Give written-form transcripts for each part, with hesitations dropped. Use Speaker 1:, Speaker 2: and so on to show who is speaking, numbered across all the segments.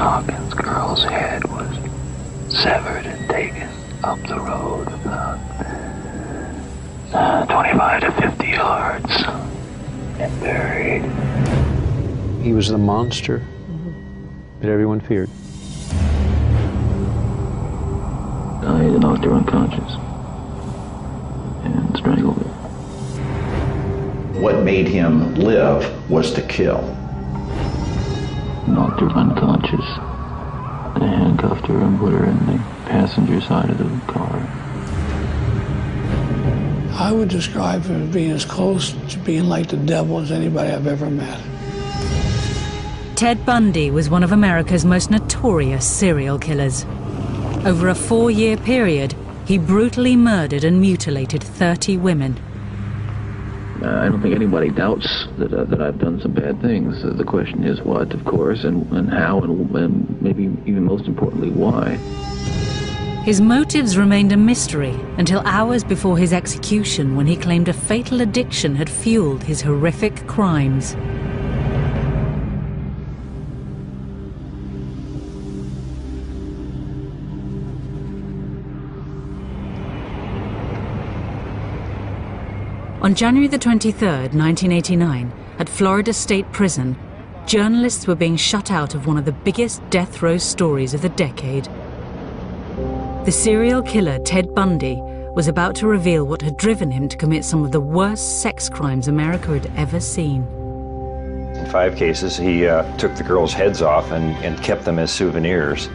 Speaker 1: Hawkins' girl's head was severed and taken up the road about 25 to 50 yards and buried.
Speaker 2: He was the monster that everyone feared.
Speaker 1: I knocked her unconscious and strangled her.
Speaker 3: What made him live was to kill.
Speaker 1: Knocked her unconscious, and handcuffed her and put her in the passenger side of the car.
Speaker 4: I would describe him as being as close to being like the devil as anybody I've ever met.
Speaker 5: Ted Bundy was one of America's most notorious serial killers. Over a 4-year period, he brutally murdered and mutilated 30 women.
Speaker 1: I don't think anybody doubts that I've done some bad things. The question is what, of course, and how, and maybe even most importantly, why.
Speaker 5: His motives remained a mystery until hours before his execution, when he claimed a fatal addiction had fueled his horrific crimes. On January the 23rd, 1989, at Florida State Prison, journalists were being shut out of one of the biggest death row stories of the decade. The serial killer Ted Bundy was about to reveal what had driven him to commit some of the worst sex crimes America had ever seen.
Speaker 6: In 5 cases, he took the girls' heads off and kept them as souvenirs.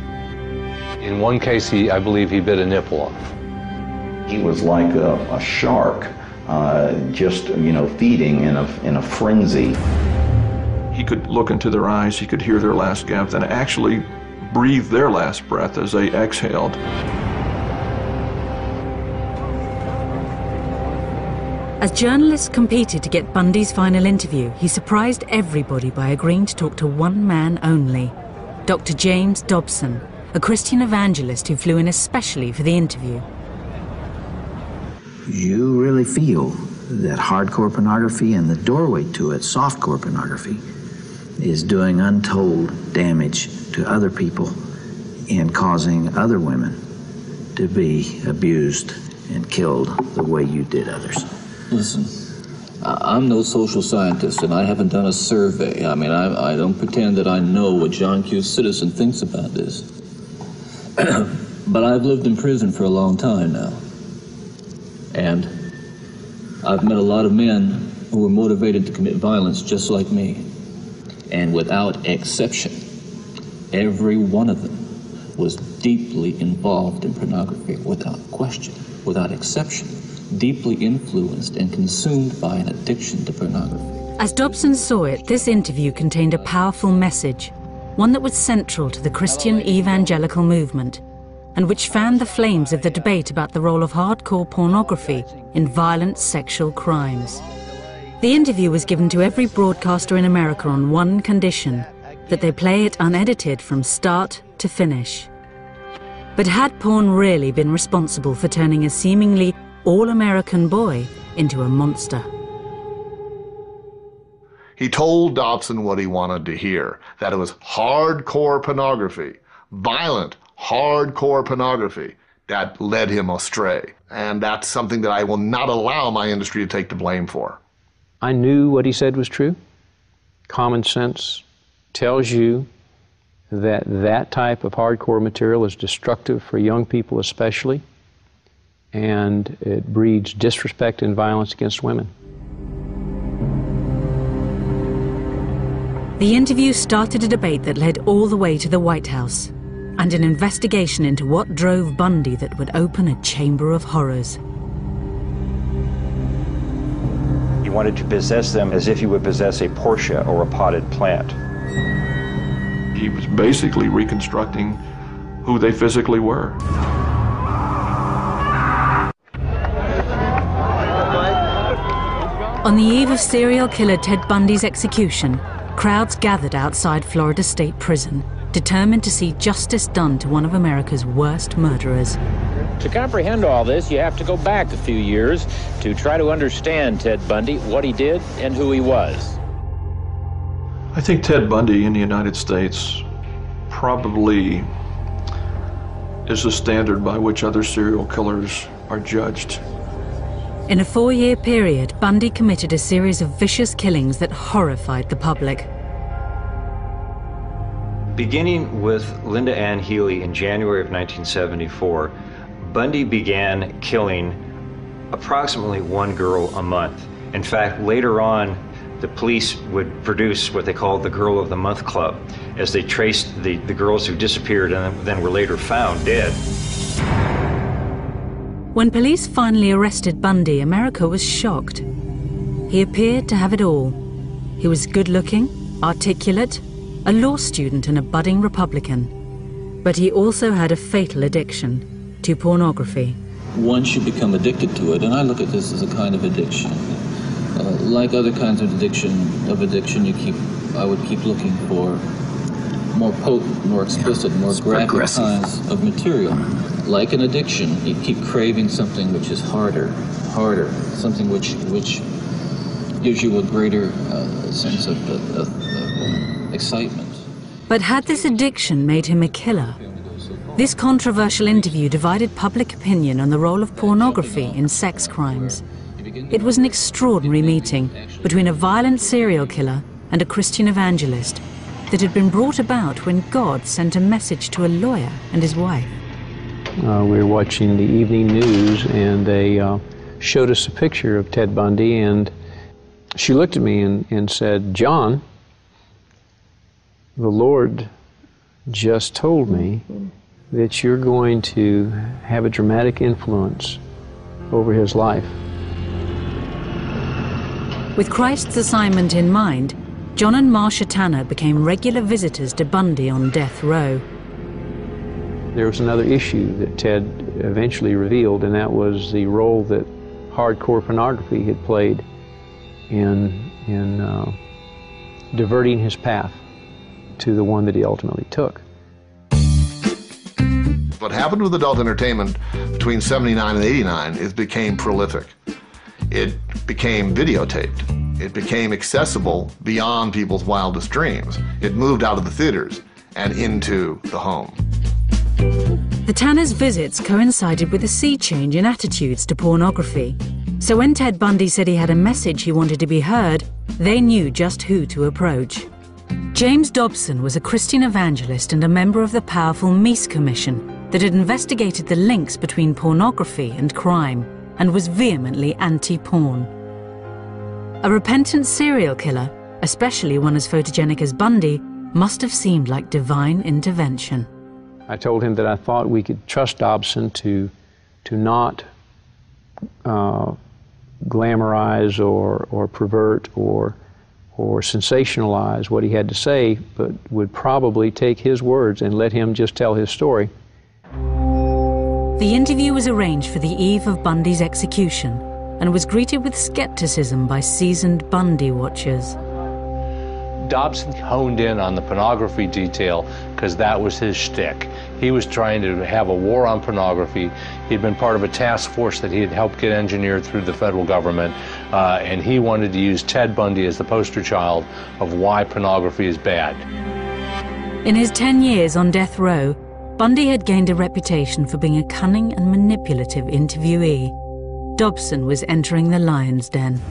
Speaker 2: In one case, I believe he bit a nipple off.
Speaker 3: He was like a shark, just, feeding in a frenzy.
Speaker 7: He could look into their eyes, he could hear their last gasp, and actually breathe their last breath as they exhaled.
Speaker 5: As journalists competed to get Bundy's final interview, he surprised everybody by agreeing to talk to one man only, Dr. James Dobson, a Christian evangelist who flew in especially for the interview.
Speaker 8: You really feel that hardcore pornography and the doorway to it, softcore pornography, is doing untold damage to other people and causing other women to be abused and killed the way you did others.
Speaker 1: Listen, I'm no social scientist, and I haven't done a survey. I mean, I don't pretend that I know what John Q. Citizen thinks about this. But I've lived in prison for a long time now. And I've met a lot of men who were motivated to commit violence just like me. And without exception, every one of them was deeply involved in pornography, without question, without exception, deeply influenced and consumed by an addiction to pornography.
Speaker 5: As Dobson saw it, this interview contained a powerful message, one that was central to the Christian evangelical movement, and which fanned the flames of the debate about the role of hardcore pornography in violent sexual crimes. The interview was given to every broadcaster in America on one condition, that they play it unedited from start to finish. But had porn really been responsible for turning a seemingly all-American boy into a monster?
Speaker 9: He told Dobson what he wanted to hear, that it was hardcore pornography, violent, hardcore pornography that led him astray. And that's something that I will not allow my industry to take the blame for.
Speaker 2: I knew what he said was true. Common sense tells you that that type of hardcore material is destructive for young people especially, and it breeds disrespect and violence against women.
Speaker 5: The interview started a debate that led all the way to the White House, and an investigation into what drove Bundy that would open a chamber of horrors.
Speaker 6: He wanted to possess them as if he would possess a Porsche or a potted plant.
Speaker 7: He was basically reconstructing who they physically were.
Speaker 5: On the eve of serial killer Ted Bundy's execution, crowds gathered outside Florida State Prison, determined to see justice done to one of America's worst murderers.
Speaker 10: To comprehend all this, you have to go back a few years to try to understand Ted Bundy, what he did, and who he was.
Speaker 7: I think Ted Bundy in the United States probably is the standard by which other serial killers are judged.
Speaker 5: In a 4-year period, Bundy committed a series of vicious killings that horrified the public.
Speaker 6: Beginning with Linda Ann Healy in January of 1974, Bundy began killing approximately 1 girl a month. In fact, later on, the police would produce what they called the Girl of the Month Club, as they traced the girls who disappeared and then were later found dead.
Speaker 5: When police finally arrested Bundy, America was shocked. He appeared to have it all. He was good-looking, articulate, a law student and a budding Republican. But he also had a fatal addiction to pornography.
Speaker 1: Once you become addicted to it, and I look at this as a kind of addiction, like other kinds of addiction, I would keep looking for more potent, more explicit, more graphic kinds of material. Like an addiction, you keep craving something which is harder, something which gives you a greater sense of excitement.
Speaker 5: But had this addiction made him a killer? This controversial interview divided public opinion on the role of pornography in sex crimes. It was an extraordinary meeting between a violent serial killer and a Christian evangelist that had been brought about when God sent a message to a lawyer and his wife.
Speaker 2: We were watching the evening news, and they showed us a picture of Ted Bundy, and she looked at me and said, "John, the Lord just told me that you're going to have a dramatic influence over his life."
Speaker 5: With Christ's assignment in mind, John and Marcia Tanner became regular visitors to Bundy on death row.
Speaker 2: There was another issue that Ted eventually revealed, and that was the role that hardcore pornography had played in diverting his path to the one that he ultimately took.
Speaker 9: What happened with adult entertainment between 79 and 89 is became prolific. It became videotaped. It became accessible beyond people's wildest dreams. It moved out of the theaters and into the home.
Speaker 5: The Tanners' visits coincided with a sea change in attitudes to pornography. So when Ted Bundy said he had a message he wanted to be heard, they knew just who to approach. James Dobson was a Christian evangelist and a member of the powerful Meese Commission that had investigated the links between pornography and crime and was vehemently anti-porn. A repentant serial killer, especially one as photogenic as Bundy, must have seemed like divine intervention.
Speaker 2: I told him that I thought we could trust Dobson to not glamorize or pervert or sensationalize what he had to say, but would probably take his words and let him just tell his story.
Speaker 5: The interview was arranged for the eve of Bundy's execution and was greeted with skepticism by seasoned Bundy watchers.
Speaker 11: Dobson honed in on the pornography detail because that was his shtick. He was trying to have a war on pornography. He'd been part of a task force that he had helped get engineered through the federal government, and he wanted to use Ted Bundy as the poster child of why pornography is bad.
Speaker 5: In his 10 years on death row, Bundy had gained a reputation for being a cunning and manipulative interviewee. Dobson was entering the lion's den.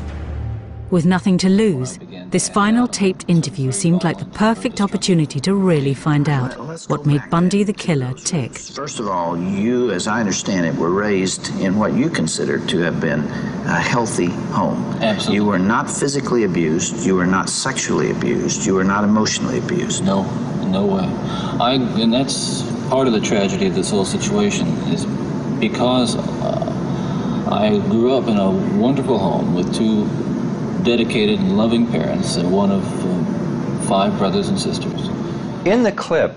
Speaker 5: With nothing to lose, this final taped interview seemed like the perfect opportunity to really find out what made Bundy the killer tick.
Speaker 8: First of all, you, as I understand it, were raised in what you consider to have been a healthy home.
Speaker 1: Absolutely.
Speaker 8: You were not physically abused, you were not sexually abused, you were not emotionally abused.
Speaker 1: No way. And that's part of the tragedy of this whole situation, is because I grew up in a wonderful home with two dedicated and loving parents and one of 5 brothers and sisters.
Speaker 6: In the clip,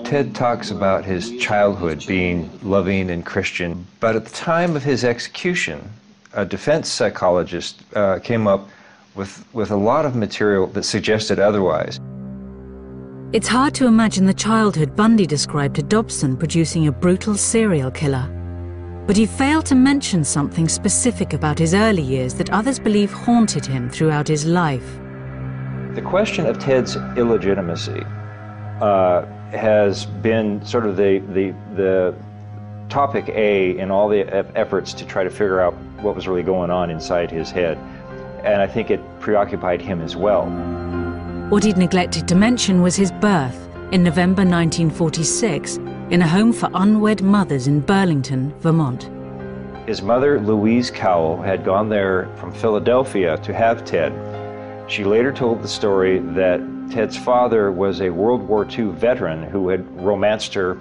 Speaker 6: Ted talks about his childhood being loving and Christian, but at the time of his execution, a defense psychologist came up with a lot of material that suggested otherwise.
Speaker 5: It's hard to imagine the childhood Bundy described to Dobson producing a brutal serial killer. But he failed to mention something specific about his early years that others believe haunted him throughout his life.
Speaker 6: The question of Ted's illegitimacy has been sort of the topic A in all the efforts to try to figure out what was really going on inside his head. And I think it preoccupied him as well.
Speaker 5: What he'd neglected to mention was his birth in November 1946 in a home for unwed mothers in Burlington, Vermont.
Speaker 6: His mother, Louise Cowell, had gone there from Philadelphia to have Ted. She later told the story that Ted's father was a World War II veteran who had romanced her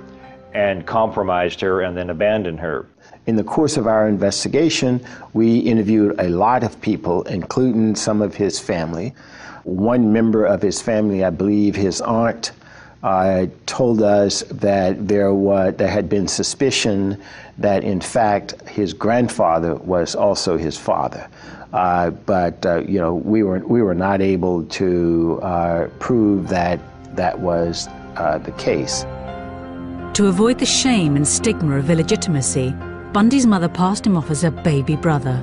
Speaker 6: and compromised her and then abandoned her.
Speaker 12: In the course of our investigation, we interviewed a lot of people, including some of his family. One member of his family, I believe his aunt, told us that there had been suspicion that in fact his grandfather was also his father. But we were not able to prove that that was the case.
Speaker 5: To avoid the shame and stigma of illegitimacy, Bundy's mother passed him off as her baby brother.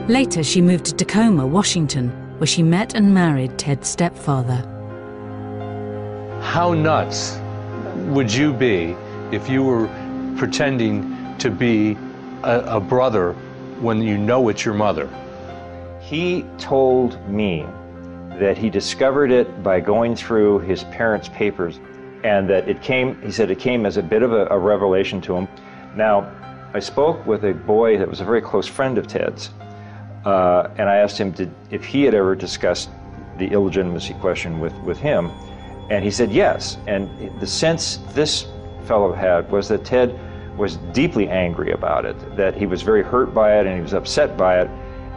Speaker 5: Later, she moved to Tacoma, Washington, where she met and married Ted's stepfather.
Speaker 11: How nuts would you be if you were pretending to be a brother when you know it's your mother?
Speaker 6: He told me that he discovered it by going through his parents' papers, and that he said it came as a bit of a revelation to him. Now, I spoke with a boy that was a very close friend of Ted's, and I asked him if he had ever discussed the illegitimacy question with him, and he said yes. And the sense this fellow had was that Ted was deeply angry about it, that he was very hurt by it and he was upset by it.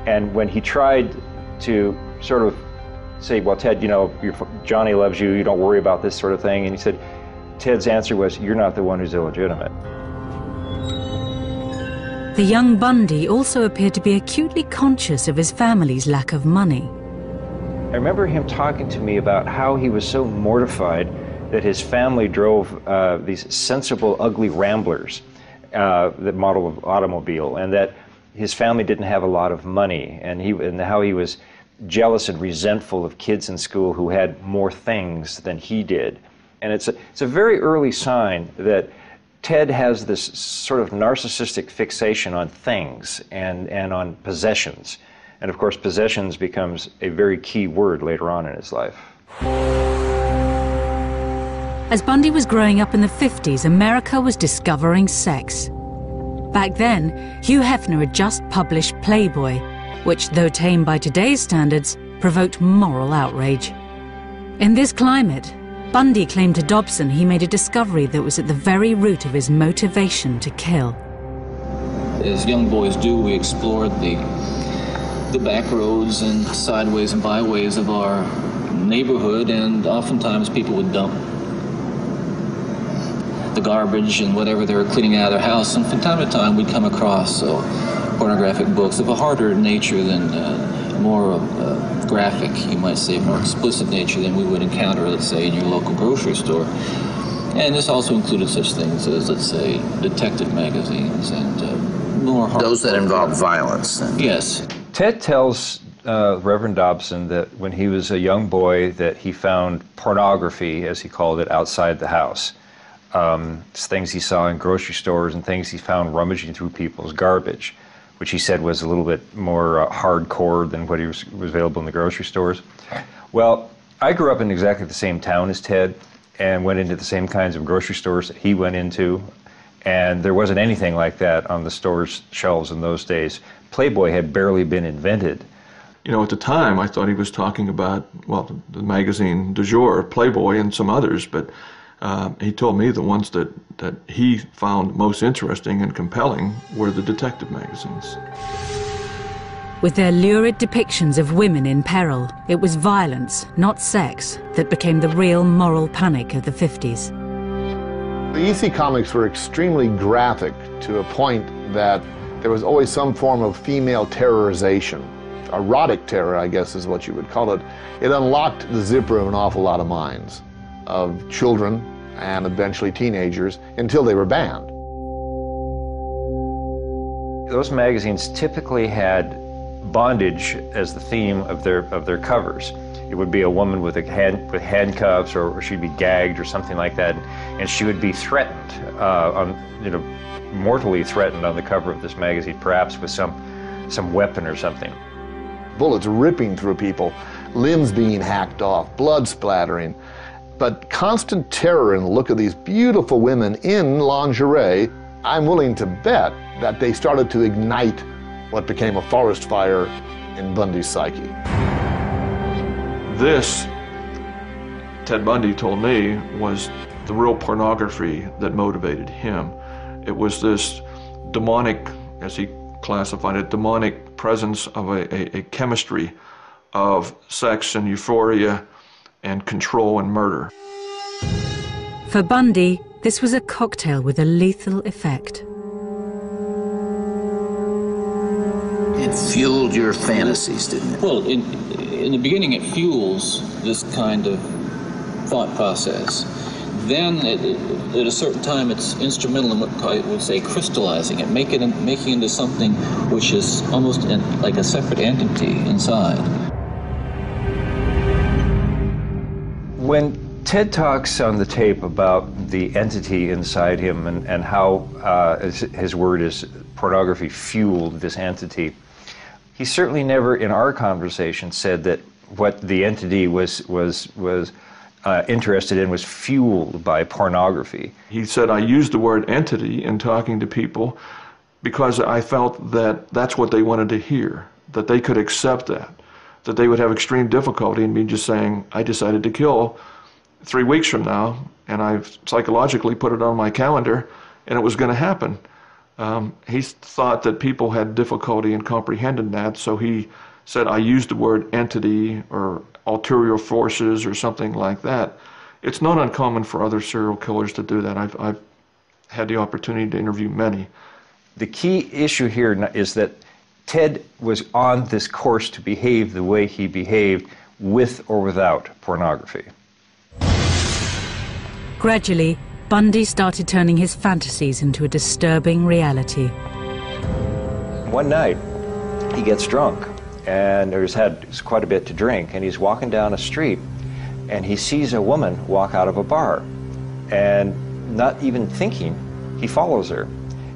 Speaker 6: And when he tried to sort of say, well, Ted, Johnny loves you, you don't worry about this sort of thing, and he said, Ted's answer was, you're not the one who's illegitimate.
Speaker 5: The young Bundy also appeared to be acutely conscious of his family's lack of money.
Speaker 6: I remember him talking to me about how he was so mortified that his family drove these sensible, ugly Ramblers, the model of automobile, and that his family didn't have a lot of money, and how he was jealous and resentful of kids in school who had more things than he did. And it's a very early sign that Ted has this sort of narcissistic fixation on things and on possessions. And of course, possessions becomes a very key word later on in his life.
Speaker 5: As Bundy was growing up in the 50s, America was discovering sex. Back then, Hugh Hefner had just published Playboy, which, though tame by today's standards, provoked moral outrage. In this climate, Bundy claimed to Dobson he made a discovery that was at the very root of his motivation to kill.
Speaker 1: As young boys do, we explored the back roads and sideways and byways of our neighborhood, and oftentimes people would dump the garbage and whatever they were cleaning out of their house, and from time to time we'd come across pornographic books of a harder nature than more graphic, you might say, more explicit nature than we would encounter, let's say, in your local grocery store. And this also included such things as, let's say, detective magazines and more hard.
Speaker 8: Those that involve violence.
Speaker 1: Yes.
Speaker 6: Ted tells Reverend Dobson that when he was a young boy that he found pornography, as he called it, outside the house. Things he saw in grocery stores and things he found rummaging through people's garbage, which he said was a little bit more hardcore than what was available in the grocery stores. Well, I grew up in exactly the same town as Ted and went into the same kinds of grocery stores that he went into, and there wasn't anything like that on the store's shelves in those days. Playboy had barely been invented.
Speaker 7: You know, at the time, I thought he was talking about, well, the magazine du jour, Playboy, and some others, but he told me the ones that he found most interesting and compelling were the detective magazines.
Speaker 5: With their lurid depictions of women in peril, it was violence, not sex, that became the real moral panic of the 50s.
Speaker 9: The EC comics were extremely graphic to a point that there was always some form of female terrorization. Erotic terror, I guess is what you would call it. It unlocked the zipper of an awful lot of minds, of children and eventually teenagers, until they were banned.
Speaker 6: Those magazines typically had bondage as the theme of their covers. It would be a woman with handcuffs, or she'd be gagged or something like that, and she would be threatened, mortally threatened on the cover of this magazine, perhaps with some weapon or something.
Speaker 9: Bullets ripping through people, limbs being hacked off, blood splattering. But constant terror in the look of these beautiful women in lingerie, I'm willing to bet that they started to ignite what became a forest fire in Bundy's psyche.
Speaker 7: This, Ted Bundy told me, was the real pornography that motivated him. It was this demonic, as he classified it, demonic presence of a chemistry of sex and euphoria and control and murder.
Speaker 5: For Bundy, this was a cocktail with a lethal effect.
Speaker 8: It fueled your fantasies, didn't it?
Speaker 1: Well, in the beginning, it fuels this kind of thought process. Then, at a certain time, it's instrumental in what I would say crystallizing it, making it into something which is almost like a separate entity inside.
Speaker 6: When Ted talks on the tape about the entity inside him and how, his word is, pornography fueled this entity, he certainly never in our conversation said that what the entity was interested in was fueled by pornography.
Speaker 7: He said, I used the word entity in talking to people because I felt that that's what they wanted to hear, that they could accept that they would have extreme difficulty in me just saying, I decided to kill 3 weeks from now, and I've psychologically put it on my calendar, and it was going to happen. He thought that people had difficulty in comprehending that, so he said, I used the word entity or ulterior forces or something like that. It's not uncommon for other serial killers to do that. I've had the opportunity to interview many.
Speaker 6: The key issue here is that Ted was on this course to behave the way he behaved with or without pornography.
Speaker 5: Gradually, Bundy started turning his fantasies into a disturbing reality.
Speaker 6: One night, he gets drunk, and he's had quite a bit to drink, and he's walking down a street, and he sees a woman walk out of a bar, and not even thinking, he follows her.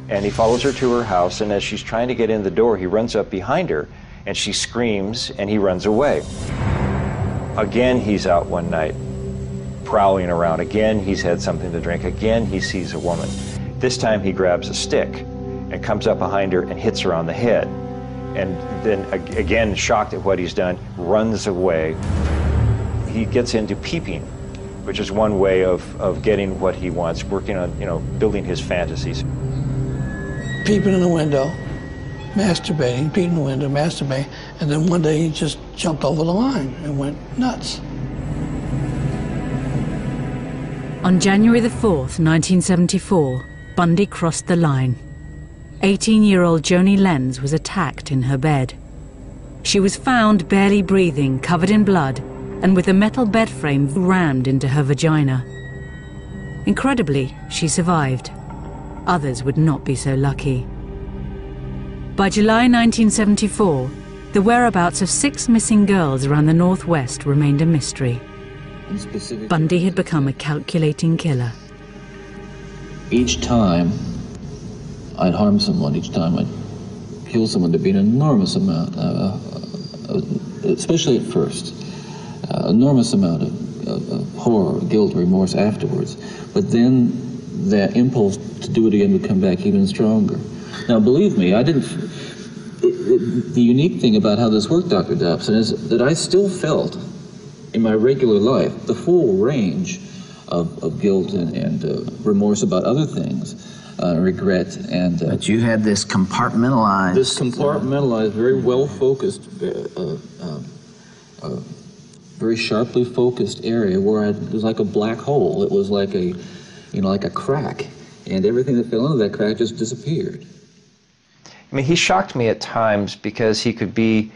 Speaker 6: And he follows her to her house, and as she's trying to get in the door, he runs up behind her, and she screams, and he runs away. Again, he's out one night, prowling around. Again, he's had something to drink. Again, he sees a woman. This time, he grabs a stick and comes up behind her and hits her on the head. And then, again, shocked at what he's done, runs away. He gets into peeping, which is one way of getting what he wants, working on, building his fantasies.
Speaker 4: Peeping in the window, masturbating, peeping in the window, masturbating, and then one day he just jumped over the line and went nuts.
Speaker 5: On January the 4th, 1974, Bundy crossed the line. 18-year-old Joni Lenz was attacked in her bed. She was found barely breathing, covered in blood, and with a metal bed frame rammed into her vagina. Incredibly, she survived. Others would not be so lucky. By July 1974, the whereabouts of 6 missing girls around the Northwest remained a mystery. Bundy had become a calculating killer.
Speaker 1: Each time I'd harm someone, each time I'd kill someone, there'd be an enormous amount, especially at first, enormous amount of horror, guilt, remorse afterwards. But then that impulse to do it again would come back even stronger. Now, believe me, the unique thing about how this worked, Dr. Dobson, is that I still felt in my regular life the full range of guilt and remorse about other things, regret and...
Speaker 8: but you had this compartmentalized...
Speaker 1: This compartmentalized, very well-focused, very sharply focused area where it was like a black hole. It was like a, like a crack, and everything that fell into that crack just disappeared.
Speaker 6: I mean, he shocked me at times because he could be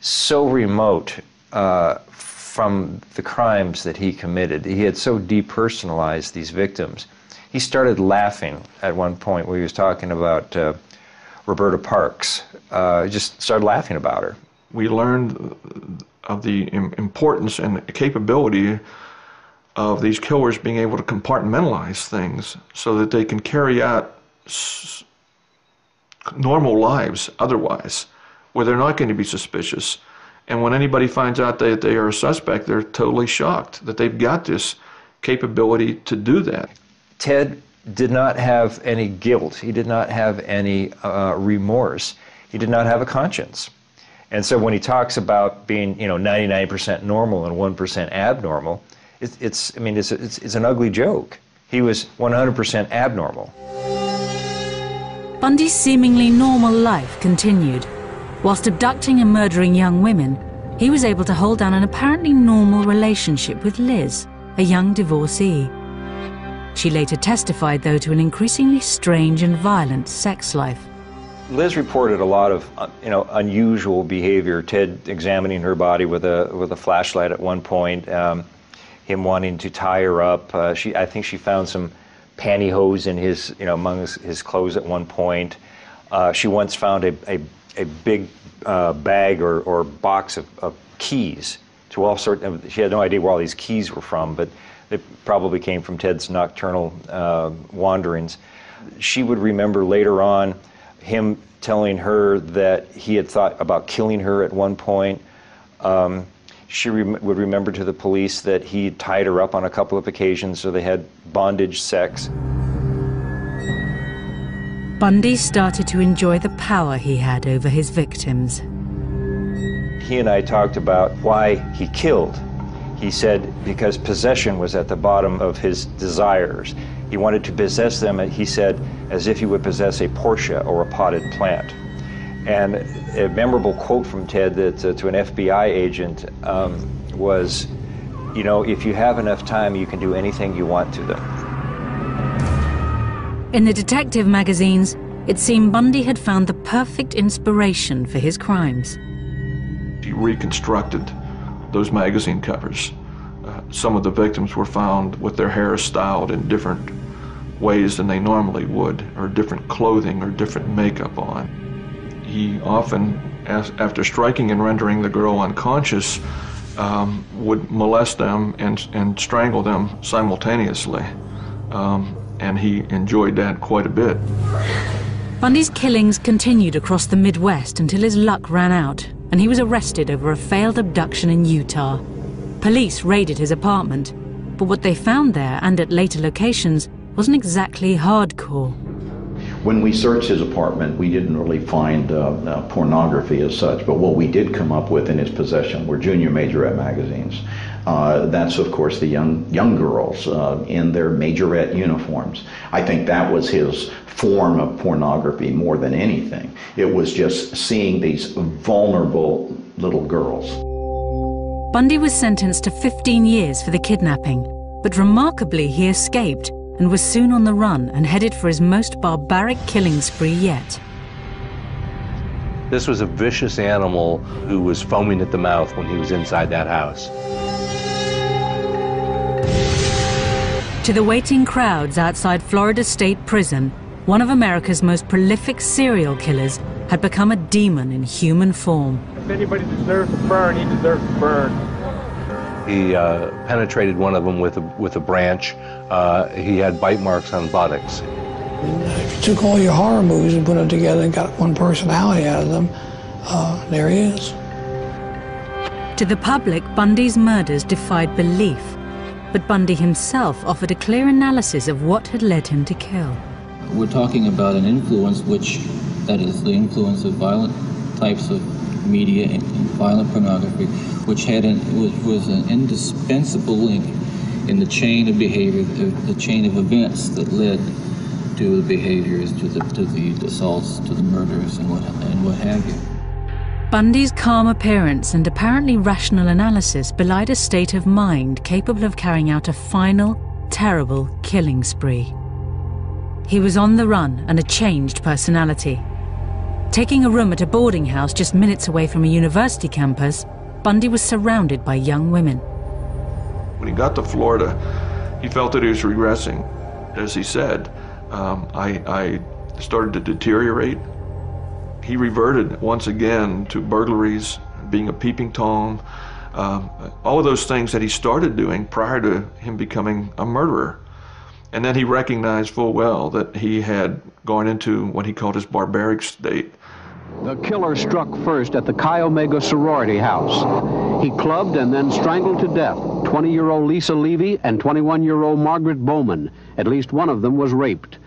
Speaker 6: so remote from the crimes that he committed. He had so depersonalized these victims. He started laughing at one point when he was talking about Roberta Parks. He just started laughing about her.
Speaker 7: we learned of the importance and capability of these killers being able to compartmentalize things so that they can carry out normal lives otherwise, where they're not going to be suspicious. And when anybody finds out that they are a suspect, they're totally shocked that they've got this capability to do that.
Speaker 6: Ted did not have any guilt. He did not have any remorse. He did not have a conscience. And so when he talks about being, 99% normal and 1% abnormal, it's an ugly joke. He was 100% abnormal.
Speaker 5: Bundy's seemingly normal life continued. Whilst abducting and murdering young women, he was able to hold down an apparently normal relationship with Liz, a young divorcee. She later testified, though, to an increasingly strange and violent sex life.
Speaker 6: Liz reported a lot of, unusual behavior. Ted examining her body with a flashlight at one point, him wanting to tie her up. I think she found some pantyhose in his, among his clothes at one point. She once found a big bag or box of keys to all sorts. She had no idea where all these keys were from, but they probably came from Ted's nocturnal wanderings. She would remember later on him telling her that he had thought about killing her at one point. She would remember to the police that he tied her up on a couple of occasions, so they had bondage sex.
Speaker 5: Bundy started to enjoy the power he had over his victims.
Speaker 6: He and I talked about why he killed. He said because possession was at the bottom of his desires. He wanted to possess them, he said, as if he would possess a Porsche or a potted plant. And a memorable quote from Ted that, to an FBI agent was, if you have enough time, you can do anything you want to them.
Speaker 5: In the detective magazines, it seemed Bundy had found the perfect inspiration for his crimes.
Speaker 7: He reconstructed those magazine covers. Some of the victims were found with their hair styled in different ways than they normally would, or different clothing or different makeup on. He often, after striking and rendering the girl unconscious, would molest them and strangle them simultaneously. And he enjoyed that quite a bit.
Speaker 5: Bundy's killings continued across the Midwest until his luck ran out, and he was arrested over a failed abduction in Utah. Police raided his apartment, but what they found there and at later locations wasn't exactly hardcore.
Speaker 3: When we searched his apartment, we didn't really find pornography as such, but what we did come up with in his possession were junior majorette magazines. That's, of course, the young girls in their majorette uniforms. I think that was his form of pornography more than anything. It was just seeing these vulnerable little girls.
Speaker 5: Bundy was sentenced to 15 years for the kidnapping, but remarkably he escaped and was soon on the run and headed for his most barbaric killing spree yet.
Speaker 11: This was a vicious animal who was foaming at the mouth when he was inside that house.
Speaker 5: To the waiting crowds outside Florida State Prison, one of America's most prolific serial killers had become a demon in human form.
Speaker 13: If anybody deserves to burn, he deserves to burn.
Speaker 11: He penetrated one of them with a branch. He had bite marks on buttocks.
Speaker 4: If you took all your horror movies and put them together and got one personality out of them, there he is.
Speaker 5: To the public, Bundy's murders defied belief, but Bundy himself offered a clear analysis of what had led him to kill.
Speaker 1: We're talking about an influence that is the influence of violent types of media and violent pornography, which was an indispensable link in the chain of behavior, the chain of events that led to the behaviors, to the assaults, to the murders, and what have you.
Speaker 5: Bundy's calm appearance and apparently rational analysis belied a state of mind capable of carrying out a final, terrible killing spree. He was on the run and a changed personality. Taking a room at a boarding house just minutes away from a university campus, Bundy was surrounded by young women.
Speaker 7: When he got to Florida, he felt that he was regressing. As he said, I started to deteriorate. He reverted once again to burglaries, being a peeping Tom, all of those things that he started doing prior to him becoming a murderer. And then he recognized full well that he had gone into what he called his barbaric state.
Speaker 14: The killer struck first at the Chi Omega sorority house. He clubbed and then strangled to death 20-year-old Lisa Levy and 21-year-old Margaret Bowman. At least one of them was raped.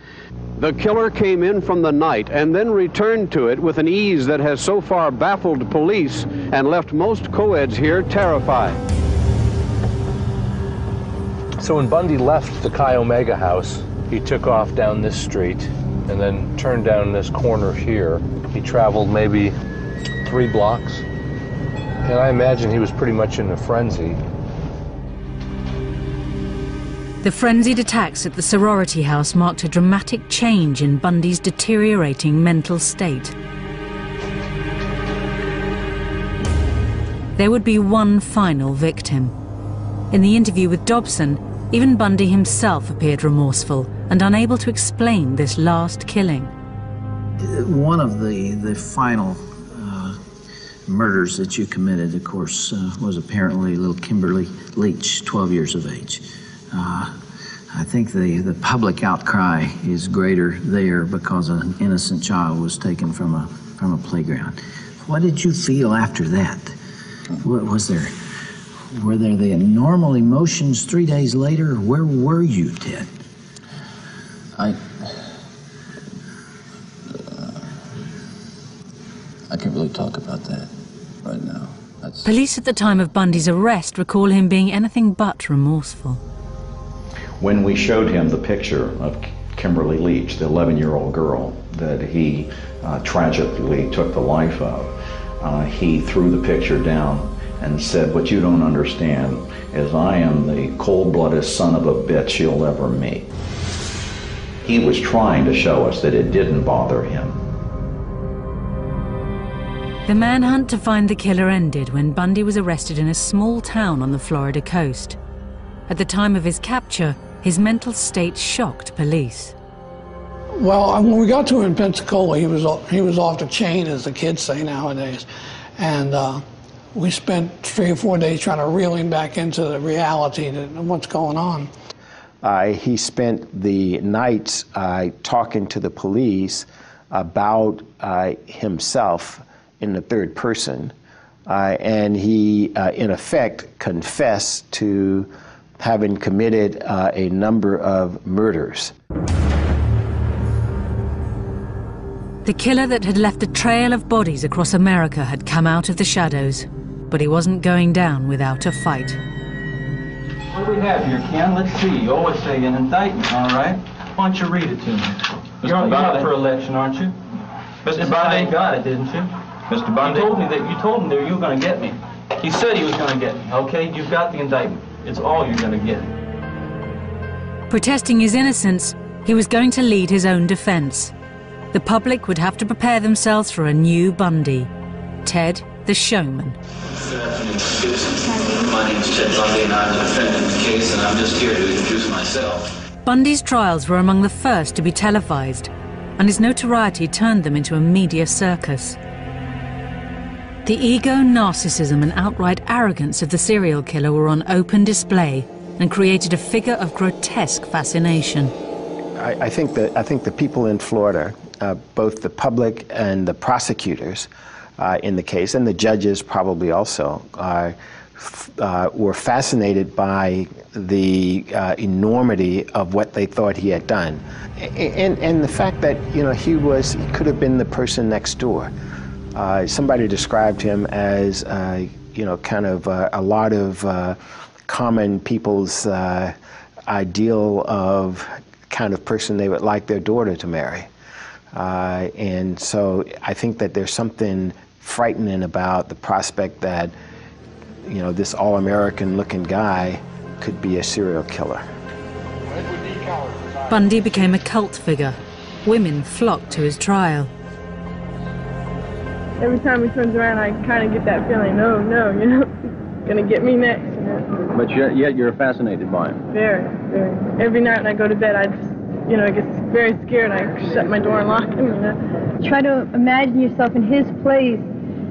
Speaker 14: The killer came in from the night and then returned to it with an ease that has so far baffled police and left most co-eds here terrified.
Speaker 11: So when Bundy left the Chi Omega house, he took off down this street and then turned down this corner here. He traveled maybe 3 blocks. And I imagine he was pretty much in a frenzy.
Speaker 5: The frenzied attacks at the sorority house marked a dramatic change in Bundy's deteriorating mental state. There would be one final victim. In the interview with Dobson, even Bundy himself appeared remorseful and unable to explain this last killing.
Speaker 8: One of the final murders that you committed, of course, was apparently little Kimberly Leach, 12 years of age. I think the public outcry is greater there because an innocent child was taken from a playground. What did you feel after that? Were there the normal emotions 3 days later? Where were you, Ted?
Speaker 1: I can't really talk about that right now.
Speaker 5: Police at the time of Bundy's arrest recall him being anything but remorseful.
Speaker 3: When we showed him the picture of Kimberly Leach, the 11-year-old girl that he tragically took the life of, he threw the picture down and said, "What you don't understand is I am the cold-blooded son of a bitch you'll ever meet." He was trying to show us that it didn't bother him.
Speaker 5: The manhunt to find the killer ended when Bundy was arrested in a small town on the Florida coast. At the time of his capture, his mental state shocked police.
Speaker 4: Well, when we got to him in Pensacola, he was off the chain, as the kids say nowadays. And we spent 3 or 4 days trying to reel him back into the reality of what's going on.
Speaker 12: He spent the nights talking to the police about himself in the third person, and he, in effect, confessed to having committed a number of murders.
Speaker 5: The killer that had left a trail of bodies across America had come out of the shadows, but he wasn't going down without a fight.
Speaker 15: What do we have here, Ken? Let's see. You always say an indictment, all right? Why don't you read it to me? You're up for election, aren't you? Mr. Bundy? You got it, didn't you? Mr. Bundy? You told me that you were going to get me. He said he was going to get me, okay? You've got the indictment. It's all you're going to get.
Speaker 5: Protesting his innocence, he was going to lead his own defense. The public would have to prepare themselves for a new Bundy. Ted, the showman.
Speaker 16: Good afternoon, citizens. My name is Ted Bundy, and I'm the defendant in the case, and I'm just here to introduce myself.
Speaker 5: Bundy's trials were among the first to be televised, and his notoriety turned them into a media circus. The ego, narcissism, and outright arrogance of the serial killer were on open display and created a figure of grotesque fascination.
Speaker 12: I think the people in Florida, both the public and the prosecutors in the case, and the judges probably also, were fascinated by the enormity of what they thought he had done, and the fact that he could have been the person next door. Somebody described him as kind of a lot of common people's ideal of kind of person they would like their daughter to marry. And so I think that there's something frightening about the prospect that, this all-American looking guy could be a serial killer.
Speaker 5: Bundy became a cult figure. Women flocked to his trial.
Speaker 17: Every time he turns around, I kind of get that feeling, no, gonna get me next.
Speaker 15: But yet you're fascinated by him.
Speaker 17: Very, very. Every night when I go to bed, I just, I get very scared. I shut my door and lock him,
Speaker 18: Try to imagine yourself in his place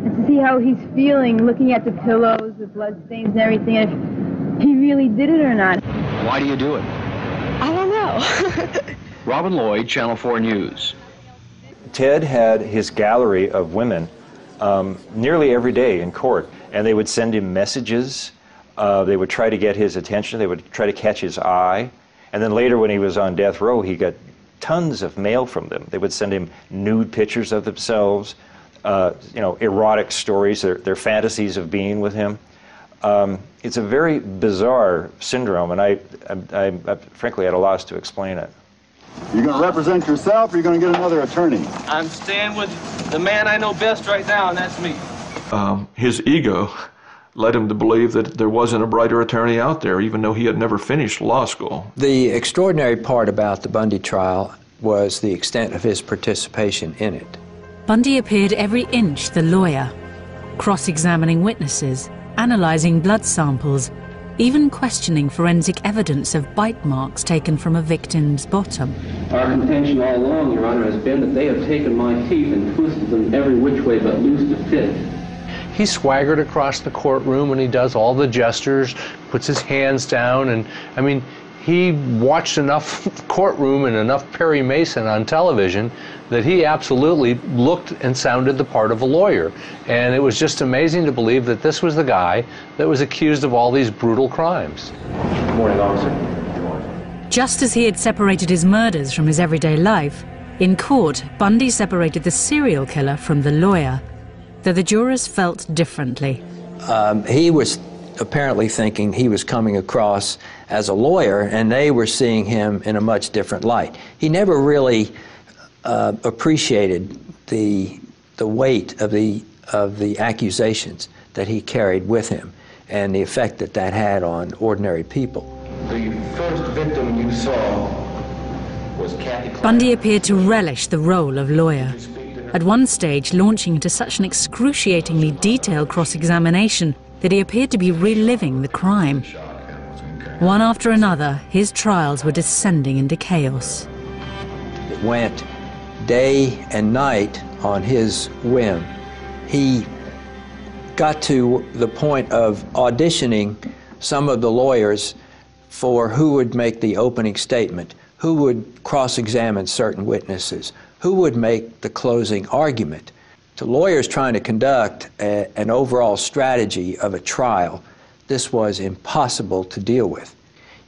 Speaker 17: and to see how he's feeling, looking at the pillows, the blood stains and everything, if he really did it or not.
Speaker 14: Why do you do it?
Speaker 17: I don't know.
Speaker 14: Robin Lloyd, Channel 4 News.
Speaker 6: Ted had his gallery of women nearly every day in court, and they would send him messages. They would try to get his attention. They would try to catch his eye. And then later when he was on death row, he got tons of mail from them. They would send him nude pictures of themselves, erotic stories, their fantasies of being with him. It's a very bizarre syndrome, and I frankly at a loss to explain it.
Speaker 18: You're going to represent yourself, or you're going to get another attorney?
Speaker 15: I'm staying with the man I know best right now, and that's me.
Speaker 7: His ego led him to believe that there wasn't a brighter attorney out there, even though he had never finished law school.
Speaker 2: The extraordinary part about the Bundy trial was the extent of his participation in it.
Speaker 5: Bundy appeared every inch the lawyer, cross-examining witnesses, analysing blood samples, even questioning forensic evidence of bite marks taken from a victim's bottom.
Speaker 19: Our contention all along, Your Honor, has been that they have taken my teeth and twisted them every which way but loose to fit.
Speaker 11: He swaggered across the courtroom and he does all the gestures, puts his hands down, and I mean, he watched enough courtroom and enough Perry Mason on television that he absolutely looked and sounded the part of a lawyer. And it was just amazing to believe that this was the guy that was accused of all these brutal crimes.
Speaker 19: Good morning, officer.
Speaker 5: Just as he had separated his murders from his everyday life, in court, Bundy separated the serial killer from the lawyer, though the jurors felt differently.
Speaker 2: He was apparently thinking he was coming across as a lawyer, and they were seeing him in a much different light. He never really appreciated the weight of the accusations that he carried with him and the effect that that had on ordinary people.
Speaker 19: The first victim you saw was Kathy Clark.
Speaker 5: Bundy appeared to relish the role of lawyer, at one stage launching into such an excruciatingly detailed cross-examination that he appeared to be reliving the crime. One after another, his trials were descending into chaos.
Speaker 2: It went day and night on his whim. He got to the point of auditioning some of the lawyers for who would make the opening statement, who would cross-examine certain witnesses, who would make the closing argument. To lawyers trying to conduct an overall strategy of a trial, this was impossible to deal with.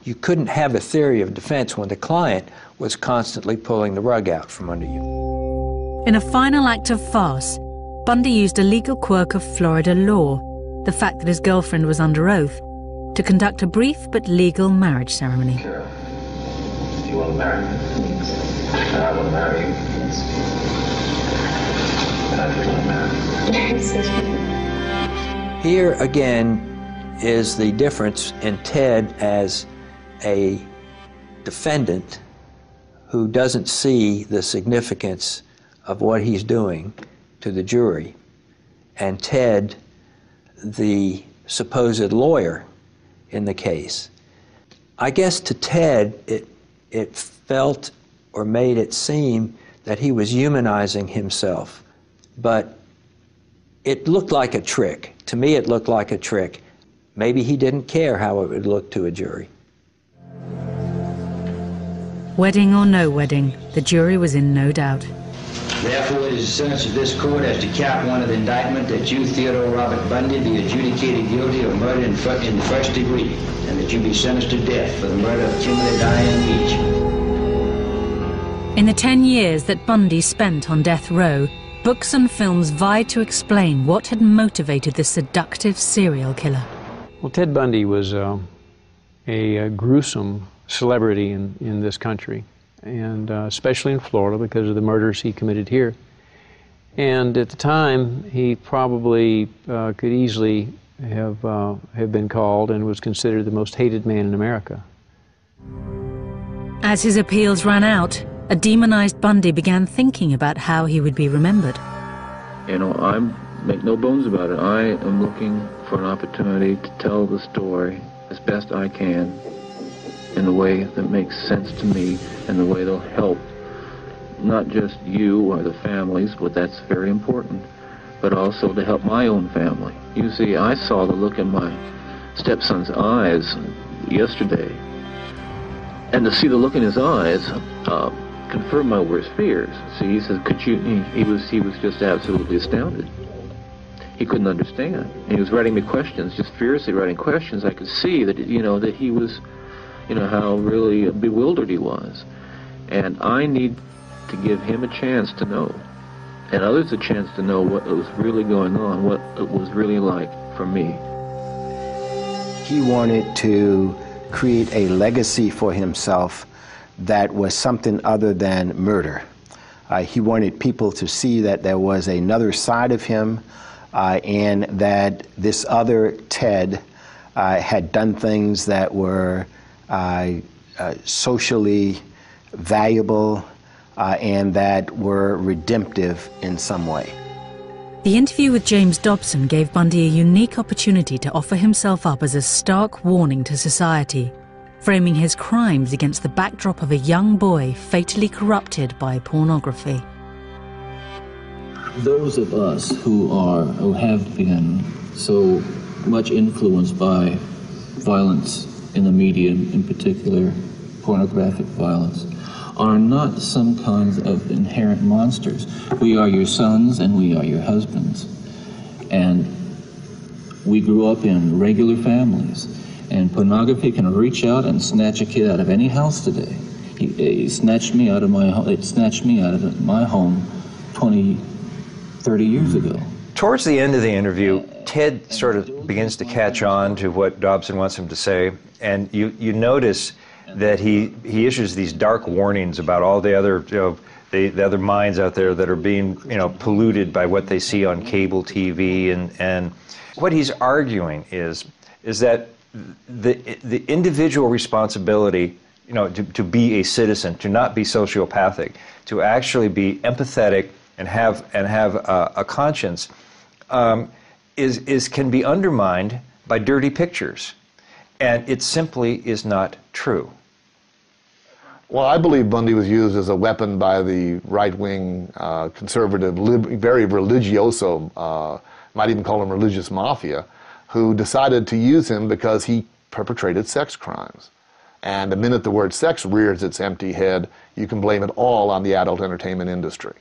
Speaker 2: You couldn't have a theory of defense when the client was constantly pulling the rug out from under you.
Speaker 5: In a final act of farce, Bundy used a legal quirk of Florida law, the fact that his girlfriend was under oath, to conduct a brief but legal marriage ceremony.
Speaker 16: Sure. Do you want to marry me? And I want to marry you. And I do want to marry you.
Speaker 2: Here again is the difference in Ted as a defendant who doesn't see the significance of what he's doing to the jury, and Ted, the supposed lawyer in the case. I guess to Ted, it felt or made it seem that he was humanizing himself, but it looked like a trick. To me, it looked like a trick. Maybe he didn't care how it would look to a jury.
Speaker 5: Wedding or no wedding, the jury was in no doubt.
Speaker 20: Therefore, it is the sentence of this court as to count one of the indictment that you, Theodore Robert Bundy, be adjudicated guilty of murder in the first degree, and that you be sentenced to death for the murder of Kimberly Diane Beach.
Speaker 5: In the 10 years that Bundy spent on death row, books and films vied to explain what had motivated the seductive serial killer.
Speaker 2: Well, Ted Bundy was a gruesome celebrity in this country, and especially in Florida because of the murders he committed here. And at the time, he probably could easily have been called and was considered the most hated man in America.
Speaker 5: As his appeals ran out, a demonized Bundy began thinking about how he would be remembered.
Speaker 1: You know, make no bones about it. I am looking for an opportunity to tell the story as best I can in a way that makes sense to me and the way that'll help not just you or the families, but that's very important, but also to help my own family. You see, I saw the look in my stepson's eyes yesterday, and to see the look in his eyes confirmed my worst fears. See, he said, "Could you?" He was just absolutely astounded. He couldn't understand. He was writing me questions, just furiously writing questions. I could see that, that he was, how really bewildered he was. And I need to give him a chance to know, and others a chance to know what was really going on, what it was really like for me.
Speaker 12: He wanted to create a legacy for himself that was something other than murder. He wanted people to see that there was another side of him, and that this other Ted had done things that were socially valuable and that were redemptive in some way.
Speaker 5: The interview with James Dobson gave Bundy a unique opportunity to offer himself up as a stark warning to society, framing his crimes against the backdrop of a young boy fatally corrupted by pornography.
Speaker 1: Those of us who have been so much influenced by violence in the media, in particular pornographic violence, are not some kinds of inherent monsters. We are your sons and we are your husbands. And we grew up in regular families. And pornography can reach out and snatch a kid out of any house today. It snatched me out of my home 30 years ago.
Speaker 6: Towards the end of the interview, Ted sort of begins to catch on to what Dobson wants him to say, and you notice that he issues these dark warnings about all the other the other minds out there that are being polluted by what they see on cable TV, and what he's arguing is that the individual responsibility, to be a citizen, to not be sociopathic, to actually be empathetic and have a conscience, can be undermined by dirty pictures, and it simply is not true.
Speaker 9: Well, I believe Bundy was used as a weapon by the right-wing, conservative, very religioso, might even call him religious mafia, who decided to use him because he perpetrated sex crimes. And the minute the word sex rears its empty head, you can blame it all on the adult entertainment industry.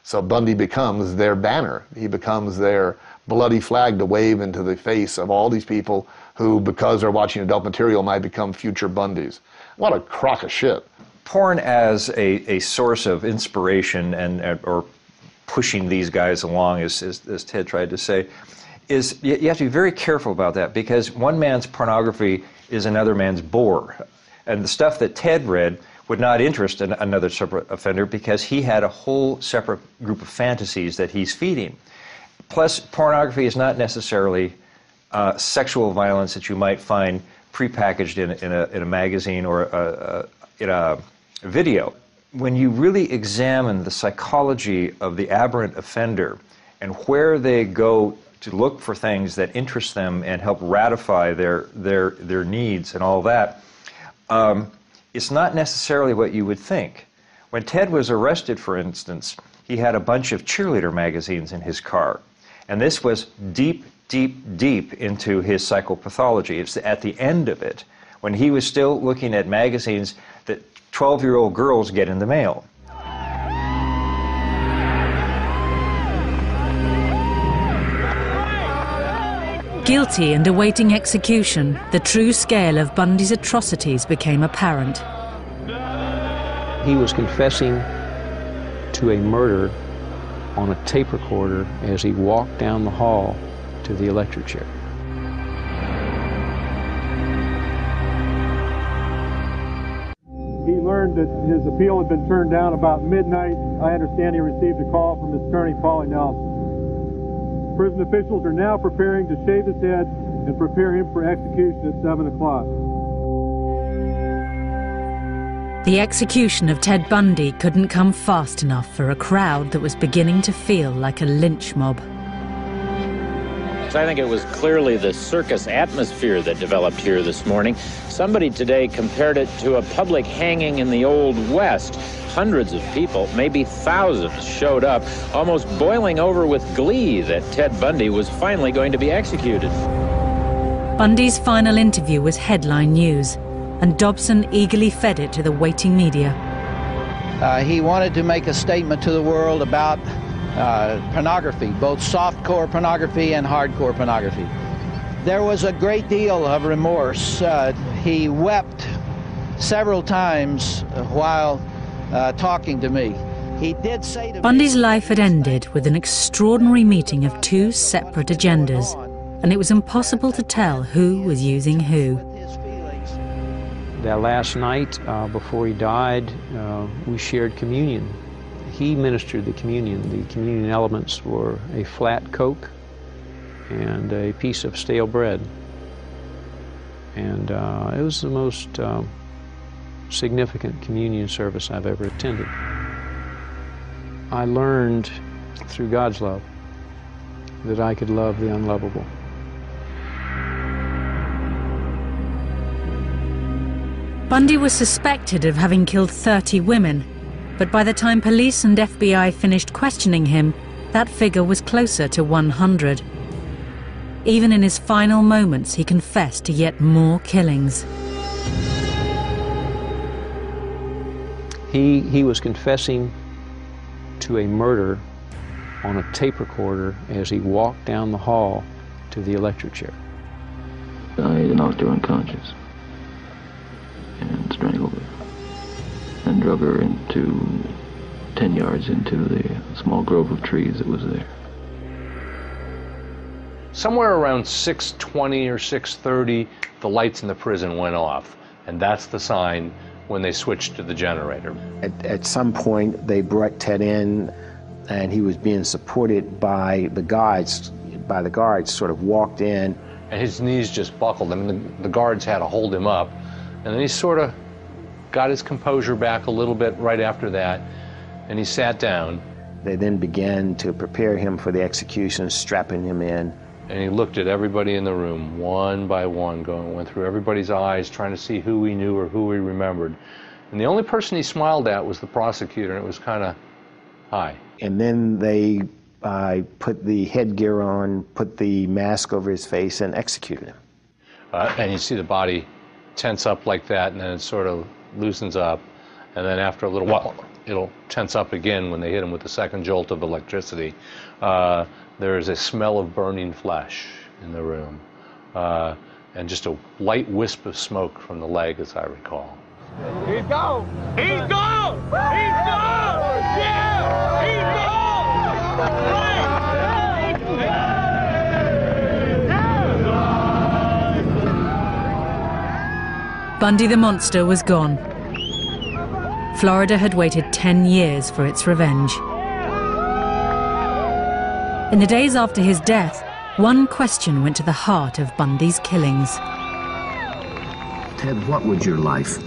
Speaker 9: So Bundy becomes their banner. He becomes their bloody flag to wave into the face of all these people who, because they're watching adult material, might become future Bundys. What a crock of shit.
Speaker 6: Porn as a source of inspiration or pushing these guys along, as Ted tried to say, is you have to be very careful about that, because one man's pornography is another man's bore. And the stuff that Ted read would not interest another separate offender because he had a whole separate group of fantasies that he's feeding. Plus, pornography is not necessarily sexual violence that you might find prepackaged in a magazine or in a video. When you really examine the psychology of the aberrant offender and where they go to look for things that interest them and help ratify their needs and all that, it's not necessarily what you would think. When Ted was arrested, for instance, he had a bunch of cheerleader magazines in his car. And this was deep, deep, deep into his psychopathology. It's at the end of it, when he was still looking at magazines that 12-year-old girls get in the mail.
Speaker 5: Guilty and awaiting execution, the true scale of Bundy's atrocities became apparent.
Speaker 2: He was confessing to a murder on a tape recorder as he walked down the hall to the electric chair.
Speaker 13: He learned that his appeal had been turned down about midnight. I understand he received a call from his attorney, Paulie Nelson. Prison officials are now preparing to shave his head and prepare him for execution at 7 o'clock.
Speaker 5: The execution of Ted Bundy couldn't come fast enough for a crowd that was beginning to feel like a lynch mob.
Speaker 10: I think it was clearly the circus atmosphere that developed here this morning. Somebody today compared it to a public hanging in the Old West. Hundreds of people, maybe thousands, showed up, almost boiling over with glee that Ted Bundy was finally going to be executed.
Speaker 5: Bundy's final interview was headline news, and Dobson eagerly fed it to the waiting media.
Speaker 21: He wanted to make a statement to the world about pornography, both softcore pornography and hardcore pornography. There was a great deal of remorse. He wept several times while talking to me. He did say to
Speaker 5: Bundy's life had ended with an extraordinary meeting of two separate agendas, and it was impossible to tell who was using who.
Speaker 2: That last night, before he died, we shared communion. He ministered the communion. The communion elements were a flat Coke and a piece of stale bread. And it was the most significant communion service I've ever attended. I learned through God's love that I could love the unlovable.
Speaker 5: Bundy was suspected of having killed 30 women, but by the time police and FBI finished questioning him, that figure was closer to 100. Even in his final moments, he confessed to yet more killings.
Speaker 2: He was confessing to a murder on a tape recorder as he walked down the hall to the electric chair.
Speaker 1: I knocked her unconscious and strangled her and drug her into 10 yards into the small grove of trees that was there.
Speaker 11: Somewhere around 6:20 or 6:30, the lights in the prison went off, and that's the sign when they switched to the generator.
Speaker 12: At some point, they brought Ted in, and he was being supported by the guards. Sort of walked in.
Speaker 11: And his knees just buckled. I mean, the guards had to hold him up. And then he sort of got his composure back a little bit right after that, and he sat down.
Speaker 12: They then began to prepare him for the execution, strapping him in.
Speaker 11: And he looked at everybody in the room, one by one, went through everybody's eyes, trying to see who he knew or who he remembered. And the only person he smiled at was the prosecutor, and it was kind of, hi.
Speaker 12: And then they put the headgear on, put the mask over his face, and executed him.
Speaker 11: And you see the body tense up like that, and then it sort of loosens up. And then after a little while, it'll tense up again when they hit him with the second jolt of electricity. There is a smell of burning flesh in the room, and just a light wisp of smoke from the leg, as I recall.
Speaker 22: He's gone! He's gone! He's gone! Yeah! He's gone!
Speaker 5: Bundy the monster was gone. Florida had waited 10 years for its revenge. In the days after his death, one question went to the heart of Bundy's killings.
Speaker 8: Ted, what would your life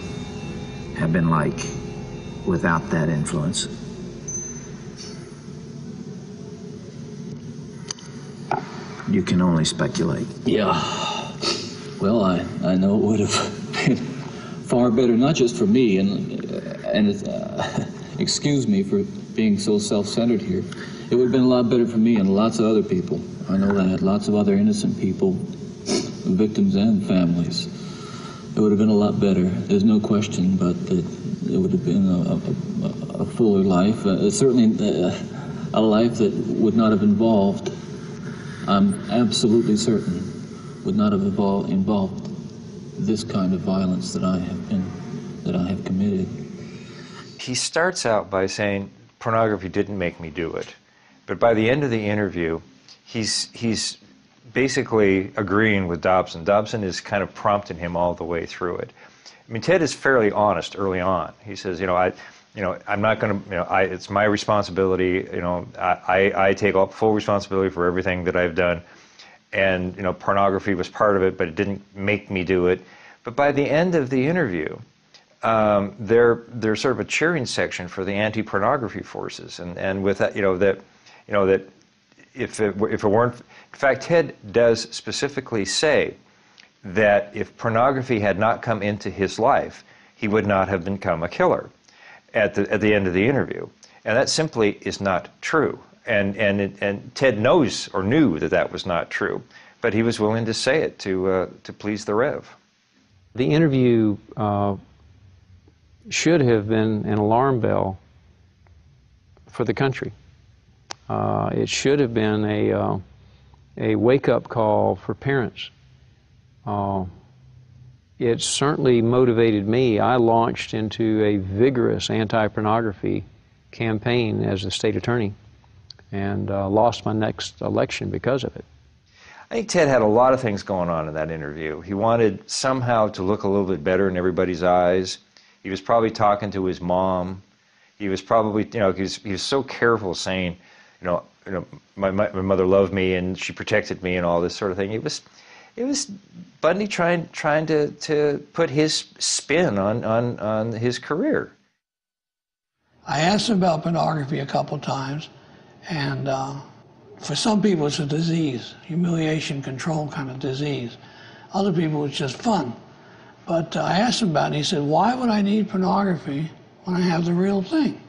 Speaker 8: have been like without that influence? You can only speculate.
Speaker 1: Yeah. Well, I know it would have been far better, not just for me, and excuse me for being so self-centered here. It would have been a lot better for me and lots of other people. I know that. Lots of other innocent people, victims and families. It would have been a lot better. There's no question, but it would have been a fuller life. Certainly a life that would not have involved, I'm absolutely certain, would not have involved this kind of violence that I have committed.
Speaker 6: He starts out by saying, pornography didn't make me do it. But by the end of the interview, he's basically agreeing with Dobson. Dobson is kind of prompting him all the way through it. I mean, Ted is fairly honest early on. He says, I'm not going to, it's my responsibility. I take full responsibility for everything that I've done. And, pornography was part of it, but it didn't make me do it. But by the end of the interview, there's sort of a cheering section for the anti-pornography forces, and with that, that if it weren't, in fact, Ted does specifically say that if pornography had not come into his life, he would not have become a killer at the end of the interview. And that simply is not true. And Ted knows or knew that that was not true, but he was willing to say it to please the Rev.
Speaker 2: The interview should have been an alarm bell for the country. It should have been a wake-up call for parents. It certainly motivated me. I launched into a vigorous anti-pornography campaign as the state attorney and lost my next election because of it.
Speaker 6: I think Ted had a lot of things going on in that interview. He wanted somehow to look a little bit better in everybody's eyes. He was probably talking to his mom. He was probably, he was so careful saying, my mother loved me and she protected me and all this sort of thing. It was Bundy trying to put his spin on his career.
Speaker 3: I asked him about pornography a couple times, and for some people it's a disease, humiliation, control kind of disease. Other people it's just fun. But I asked him about it, and he said, why would I need pornography when I have the real thing?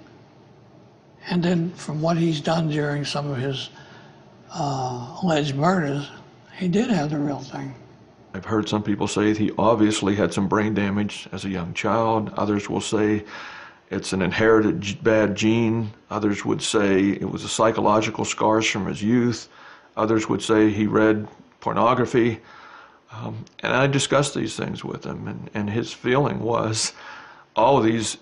Speaker 3: And then from what he's done during some of his alleged murders, he did have the real thing.
Speaker 7: I've heard some people say he obviously had some brain damage as a young child. Others will say it's an inherited bad gene. Others would say it was a psychological scars from his youth. Others would say he read pornography. And I discussed these things with him, and his feeling was all of these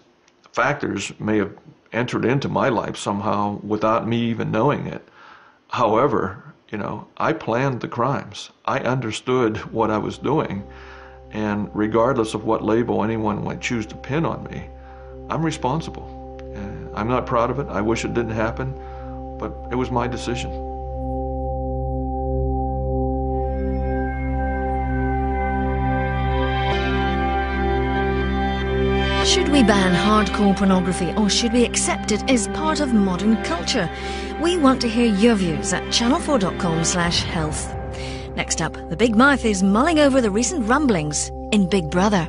Speaker 7: factors may have entered into my life somehow without me even knowing it. However, I planned the crimes. I understood what I was doing, and regardless of what label anyone might choose to pin on me, I'm responsible. I'm not proud of it. I wish it didn't happen, but it was my decision.
Speaker 4: Should we ban hardcore pornography, or should we accept it as part of modern culture? We want to hear your views at channel4.com/health. Next up, the Big Mouth is mulling over the recent rumblings in Big Brother.